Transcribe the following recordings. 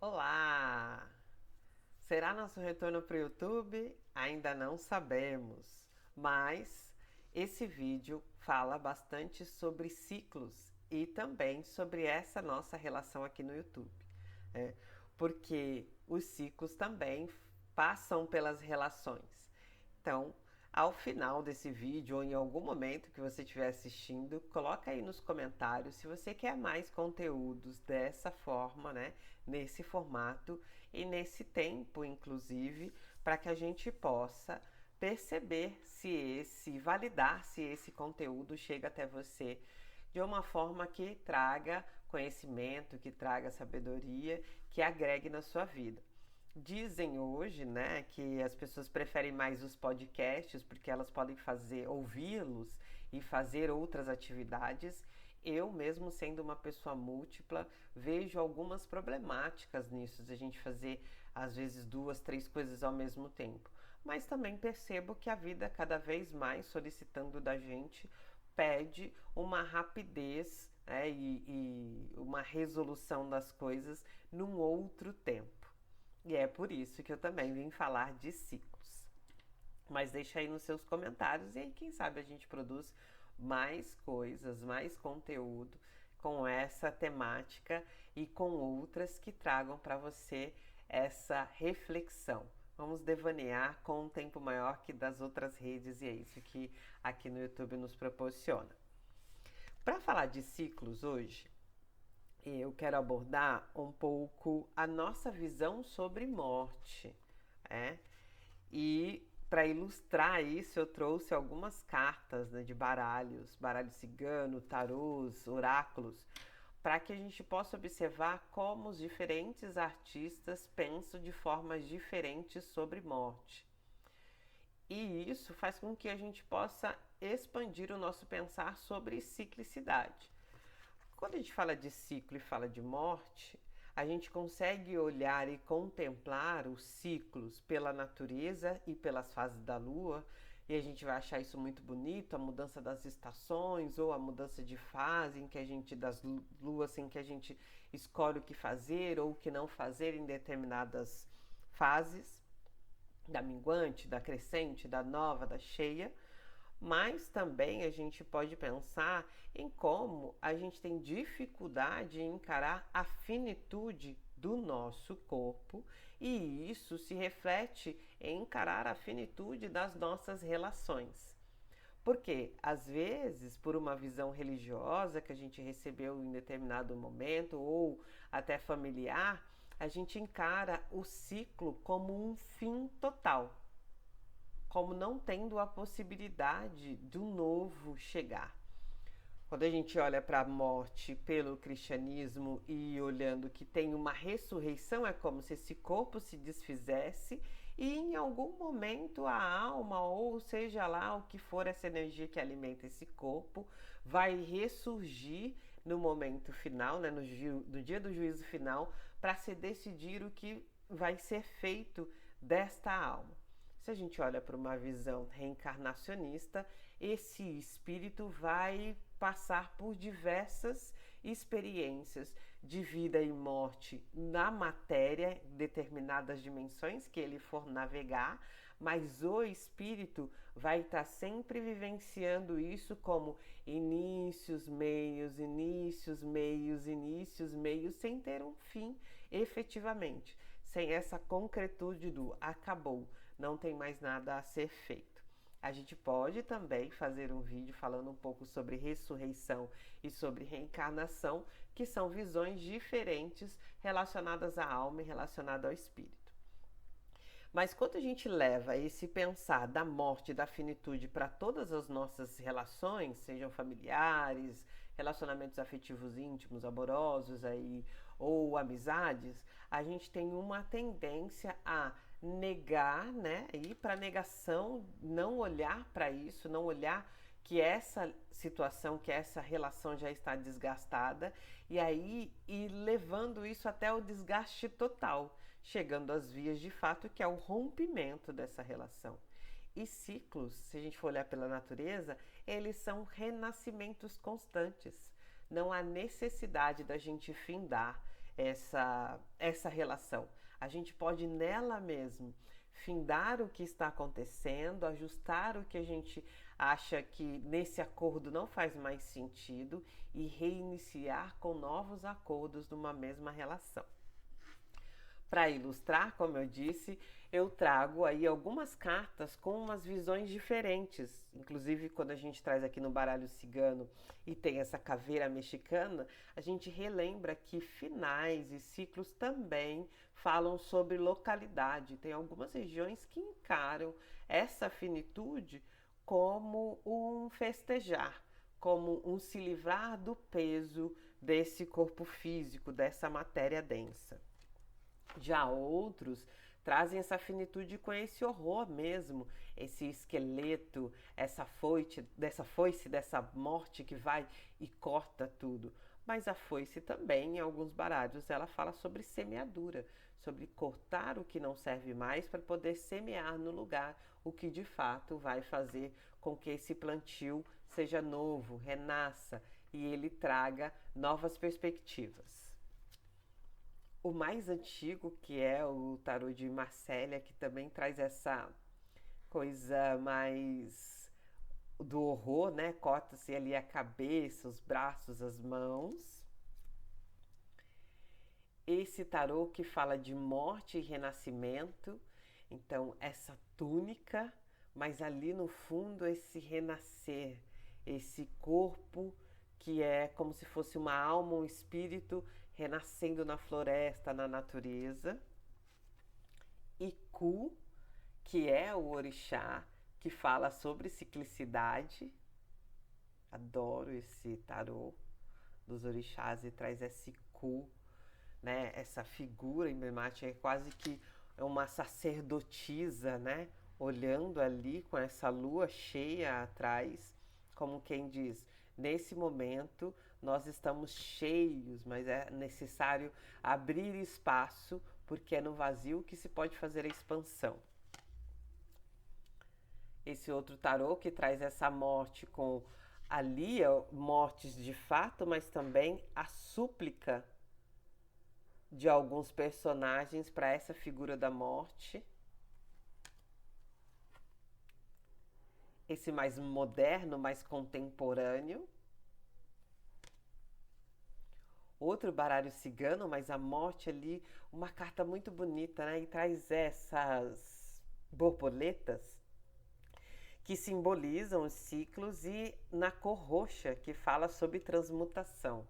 Olá! Será nosso retorno para o YouTube? Ainda não sabemos, mas esse vídeo fala bastante sobre ciclos e também sobre essa nossa relação aqui no YouTube, né? Porque os ciclos também passam pelas relações. Então, ao final desse vídeo ou em algum momento que você estiver assistindo, coloca aí nos comentários se você quer mais conteúdos dessa forma, né? Nesse formato e nesse tempo, inclusive, para que a gente possa perceber validar se esse conteúdo chega até você de uma forma que traga conhecimento, que traga sabedoria, que agregue na sua vida. Dizem hoje, né, que as pessoas preferem mais os podcasts porque elas podem ouvi-los e fazer outras atividades. Eu, mesmo sendo uma pessoa múltipla, vejo algumas problemáticas nisso, de a gente fazer às vezes duas, três coisas ao mesmo tempo. Mas também percebo que a vida cada vez mais solicitando da gente pede uma rapidez, né, e uma resolução das coisas num outro tempo. E é por isso que eu também vim falar de ciclos. Mas deixa aí nos seus comentários e aí quem sabe a gente produz mais coisas, mais conteúdo com essa temática e com outras que tragam para você essa reflexão. Vamos devanear com um tempo maior que das outras redes e é isso que aqui no YouTube nos proporciona. Para falar de ciclos hoje, eu quero abordar um pouco a nossa visão sobre morte, né? E para ilustrar isso, eu trouxe algumas cartas, né, de baralhos, baralho cigano, tarôs, oráculos, para que a gente possa observar como os diferentes artistas pensam de formas diferentes sobre morte. E isso faz com que a gente possa expandir o nosso pensar sobre ciclicidade. Quando a gente fala de ciclo e fala de morte, a gente consegue olhar e contemplar os ciclos pela natureza e pelas fases da lua, e a gente vai achar isso muito bonito, a mudança das estações ou a mudança de fase em que a gente das luas em que a gente escolhe o que fazer ou o que não fazer em determinadas fases, da minguante, da crescente, da nova, da cheia. Mas também a gente pode pensar em como a gente tem dificuldade em encarar a finitude do nosso corpo e isso se reflete em encarar a finitude das nossas relações. Porque, às vezes, por uma visão religiosa que a gente recebeu em determinado momento ou até familiar, a gente encara o ciclo como um fim total, como não tendo a possibilidade do novo chegar. Quando a gente olha para a morte pelo cristianismo e olhando que tem uma ressurreição, é como se esse corpo se desfizesse e em algum momento a alma, ou seja lá o que for essa energia que alimenta esse corpo, vai ressurgir no momento final, né, no dia do juízo final, para se decidir o que vai ser feito desta alma. Se a gente olha para uma visão reencarnacionista, esse espírito vai passar por diversas experiências de vida e morte na matéria, determinadas dimensões que ele for navegar, mas o espírito vai estar sempre vivenciando isso como inícios, meios, inícios, meios, inícios, meios, sem ter um fim efetivamente, sem essa concretude do acabou, não tem mais nada a ser feito. A gente pode também fazer um vídeo falando um pouco sobre ressurreição e sobre reencarnação, que são visões diferentes relacionadas à alma e relacionadas ao espírito. Mas quando a gente leva esse pensar da morte, da finitude para todas as nossas relações, sejam familiares, relacionamentos afetivos íntimos, amorosos aí, ou amizades, a gente tem uma tendência a negar, né? Ir para negação, não olhar para isso, não olhar que essa situação, que essa relação já está desgastada e aí ir levando isso até o desgaste total, chegando às vias de fato que é o rompimento dessa relação. E ciclos, se a gente for olhar pela natureza, eles são renascimentos constantes. Não há necessidade da gente findar. essa relação. A gente pode nela mesmo findar o que está acontecendo, ajustar o que a gente acha que nesse acordo não faz mais sentido e reiniciar com novos acordos numa mesma relação. Para ilustrar, como eu disse, eu trago aí algumas cartas com umas visões diferentes. Inclusive, quando a gente traz aqui no baralho cigano e tem essa caveira mexicana, a gente relembra que finais e ciclos também falam sobre localidade. Tem algumas regiões que encaram essa finitude como um festejar, como um se livrar do peso desse corpo físico, dessa matéria densa. Já outros trazem essa finitude com esse horror mesmo, esse esqueleto, essa foice, dessa morte que vai e corta tudo. Mas a foice também, em alguns baralhos, ela fala sobre semeadura, sobre cortar o que não serve mais para poder semear no lugar o que de fato vai fazer com que esse plantio seja novo, renasça e ele traga novas perspectivas. O mais antigo, que é o tarô de Marcélia, que também traz essa coisa mais do horror, né? Corta-se ali a cabeça, os braços, as mãos. Esse tarô que fala de morte e renascimento, então essa túnica, mas ali no fundo esse renascer, esse corpo que é como se fosse uma alma, um espírito renascendo na floresta, na natureza. E Ku, que é o orixá que fala sobre ciclicidade. Adoro esse tarô dos orixás e traz esse Ku, né? Essa figura emblemática, é quase que uma sacerdotisa, né? Olhando ali com essa lua cheia atrás, como quem diz, nesse momento nós estamos cheios, mas é necessário abrir espaço, porque é no vazio que se pode fazer a expansão. Esse outro tarô que traz essa morte com ali mortes de fato, mas também a súplica de alguns personagens para essa figura da morte. Esse mais moderno, mais contemporâneo. Outro baralho cigano, mas a morte ali, uma carta muito bonita, né? E traz essas borboletas que simbolizam os ciclos e na cor roxa, que fala sobre transmutação.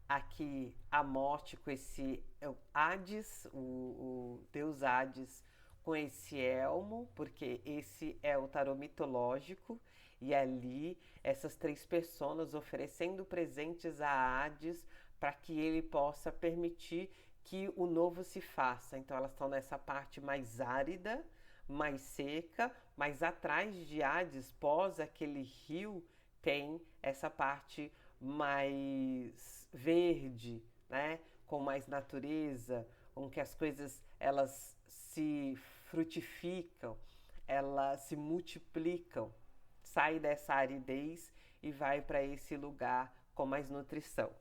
Aqui a morte com esse Hades, o deus Hades, com esse elmo, porque esse é o tarô mitológico, e ali essas três personas oferecendo presentes a Hades para que ele possa permitir que o novo se faça. Então elas estão nessa parte mais árida, mais seca, mas atrás de Hades, pós aquele rio, tem essa parte mais verde, né? Com mais natureza, com que as coisas elas se frutificam, elas se multiplicam, sai dessa aridez e vai para esse lugar com mais nutrição.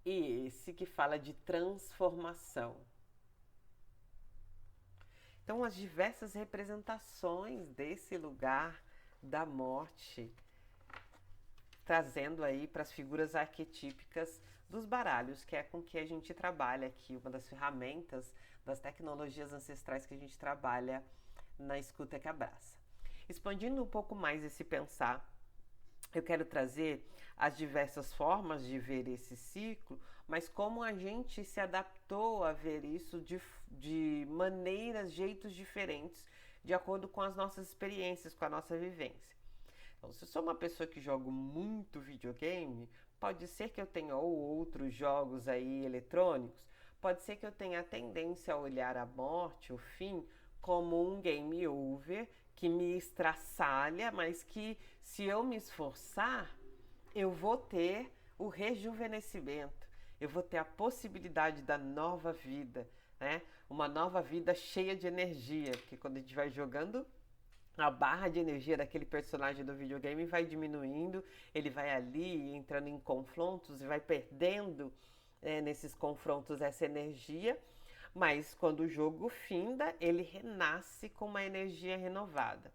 E esse que fala de transformação. Então, as diversas representações desse lugar da morte, trazendo aí para as figuras arquetípicas dos baralhos, que é com que a gente trabalha aqui, uma das ferramentas das tecnologias ancestrais que a gente trabalha na Escuta que Abraça. Expandindo um pouco mais esse pensar, eu quero trazer as diversas formas de ver esse ciclo, mas como a gente se adaptou a ver isso de maneiras, jeitos diferentes, de acordo com as nossas experiências, com a nossa vivência. Então, se eu sou uma pessoa que joga muito videogame, pode ser que eu tenha ou outros jogos aí eletrônicos, pode ser que eu tenha a tendência a olhar a morte, o fim, como um game over que me estraçalha, mas que se eu me esforçar, eu vou ter o rejuvenescimento, eu vou ter a possibilidade da nova vida, né? Uma nova vida cheia de energia, porque quando a gente vai jogando a barra de energia daquele personagem do videogame vai diminuindo, ele vai ali entrando em confrontos e vai perdendo nesses confrontos essa energia, mas quando o jogo finda, ele renasce com uma energia renovada.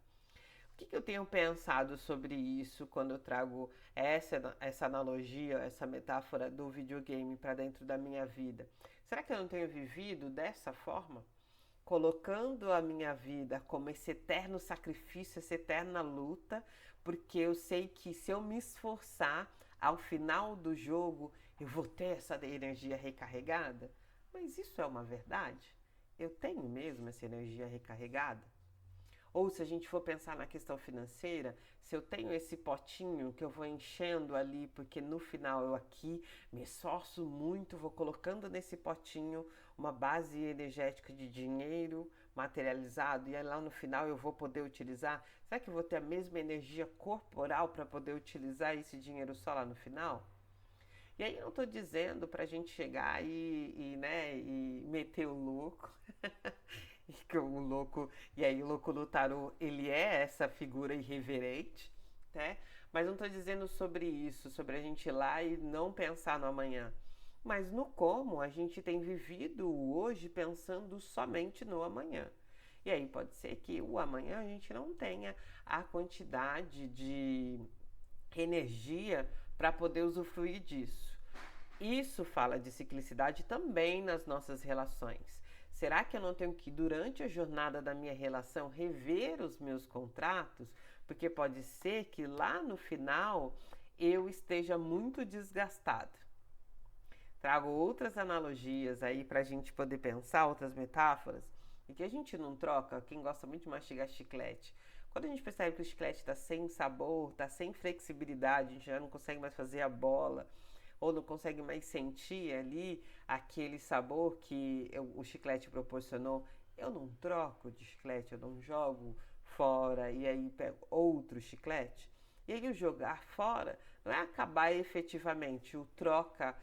O que eu tenho pensado sobre isso quando eu trago essa analogia, essa metáfora do videogame para dentro da minha vida? Será que eu não tenho vivido dessa forma? Colocando a minha vida como esse eterno sacrifício, essa eterna luta, porque eu sei que se eu me esforçar, ao final do jogo eu vou ter essa energia recarregada? Mas isso é uma verdade? Eu tenho mesmo essa energia recarregada? Ou se a gente for pensar na questão financeira, se eu tenho esse potinho que eu vou enchendo ali, porque no final eu aqui me esforço muito, vou colocando nesse potinho uma base energética de dinheiro materializado e aí lá no final eu vou poder utilizar? Será que eu vou ter a mesma energia corporal para poder utilizar esse dinheiro só lá no final? E aí eu não estou dizendo para a gente chegar e meter o louco. O louco, e aí o louco no tarô, ele é essa figura irreverente, né? Mas não estou dizendo sobre isso, sobre a gente ir lá e não pensar no amanhã. Mas no como a gente tem vivido hoje pensando somente no amanhã. E aí pode ser que o amanhã a gente não tenha a quantidade de energia para poder usufruir disso. Isso fala de ciclicidade também nas nossas relações. Será que eu não tenho que, durante a jornada da minha relação, rever os meus contratos? Porque pode ser que lá no final eu esteja muito desgastada. Trago outras analogias aí para a gente poder pensar, outras metáforas, e que a gente não troca. Quem gosta muito de mastigar chiclete. Quando a gente percebe que o chiclete está sem sabor, está sem flexibilidade, a gente já não consegue mais fazer a bola, ou não consegue mais sentir ali aquele sabor que o chiclete proporcionou, eu não troco de chiclete, eu não jogo fora e aí pego outro chiclete. E aí o jogar fora não é acabar efetivamente, o troca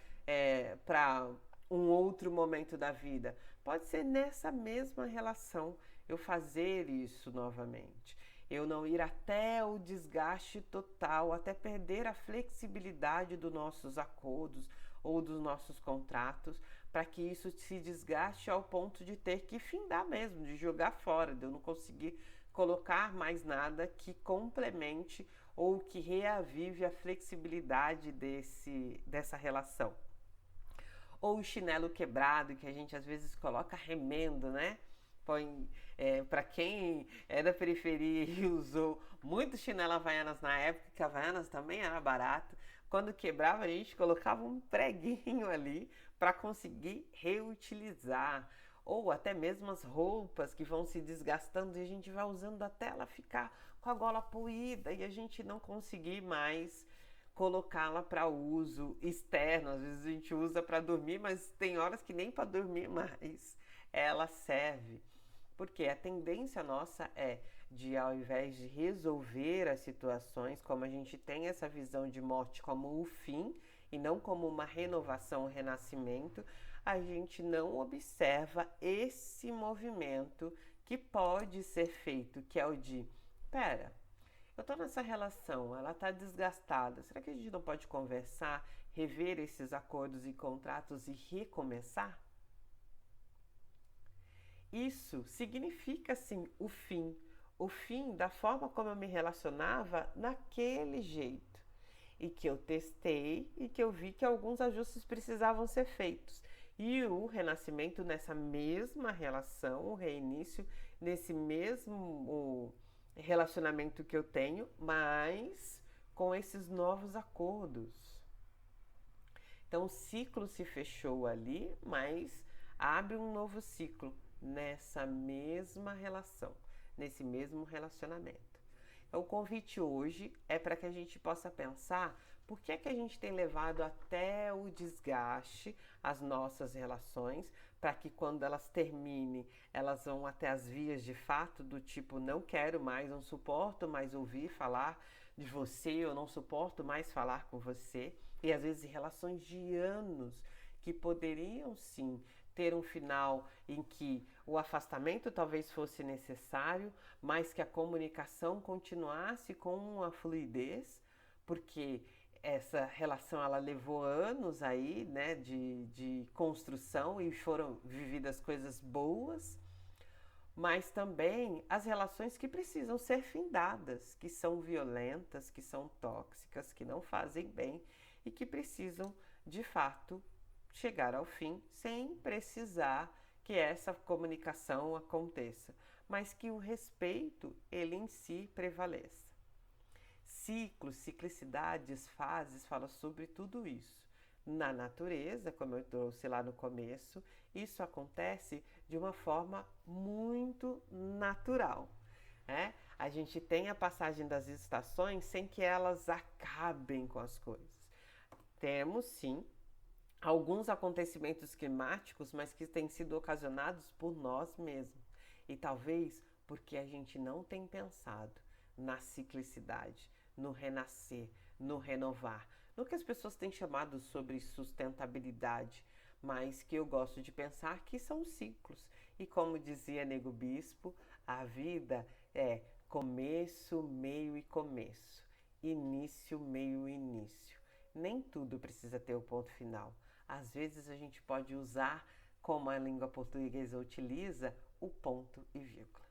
para um outro momento da vida. Pode ser nessa mesma relação eu fazer isso novamente. Eu não ir até o desgaste total, até perder a flexibilidade dos nossos acordos ou dos nossos contratos, para que isso se desgaste ao ponto de ter que findar mesmo, de jogar fora, de eu não conseguir colocar mais nada que complemente ou que reavive a flexibilidade dessa relação. Ou o chinelo quebrado, que a gente às vezes coloca remendo, né? Põe, para quem é da periferia e usou muito chinelo Havaianas na época, que Havaianas também era barato, quando quebrava a gente colocava um preguinho ali para conseguir reutilizar. Ou até mesmo as roupas que vão se desgastando e a gente vai usando até ela ficar com a gola poída e a gente não conseguir mais colocá-la para uso externo. Às vezes a gente usa para dormir, mas tem horas que nem para dormir mais ela serve. Porque a tendência nossa é de, ao invés de resolver as situações, como a gente tem essa visão de morte como o fim e não como uma renovação, um renascimento, a gente não observa esse movimento que pode ser feito, que é o de, pera, eu tô nessa relação, ela tá desgastada, será que a gente não pode conversar, rever esses acordos e contratos e recomeçar? Isso significa, sim, o fim da forma como eu me relacionava naquele jeito. E que eu testei e que eu vi que alguns ajustes precisavam ser feitos. E o renascimento nessa mesma relação, o reinício nesse mesmo relacionamento que eu tenho, mas com esses novos acordos. Então o ciclo se fechou ali, mas abre um novo ciclo nessa mesma relação, nesse mesmo relacionamento. Então, o convite hoje é para que a gente possa pensar por que é que a gente tem levado até o desgaste as nossas relações, para que quando elas terminem, elas vão até as vias de fato do tipo, não quero mais, não suporto mais ouvir falar de você, eu não suporto mais falar com você. E às vezes relações de anos que poderiam sim ter um final em que o afastamento talvez fosse necessário, mas que a comunicação continuasse com uma fluidez, porque essa relação ela levou anos aí, né, de construção e foram vividas coisas boas, mas também as relações que precisam ser findadas, que são violentas, que são tóxicas, que não fazem bem e que precisam, de fato, chegar ao fim sem precisar que essa comunicação aconteça, mas que o respeito, ele em si prevaleça. Ciclos, ciclicidades, fases, fala sobre tudo isso. Na natureza, como eu trouxe lá no começo, isso acontece de uma forma muito natural. Né? A gente tem a passagem das estações sem que elas acabem com as coisas. Temos, sim, alguns acontecimentos climáticos, mas que têm sido ocasionados por nós mesmos. E talvez porque a gente não tem pensado na ciclicidade, no renascer, no renovar, no que as pessoas têm chamado sobre sustentabilidade, mas que eu gosto de pensar que são ciclos. E como dizia Nego Bispo, a vida é começo, meio e começo, início, meio e início. Nem tudo precisa ter o ponto final. Às vezes a gente pode usar, como a língua portuguesa utiliza, o ponto e vírgula.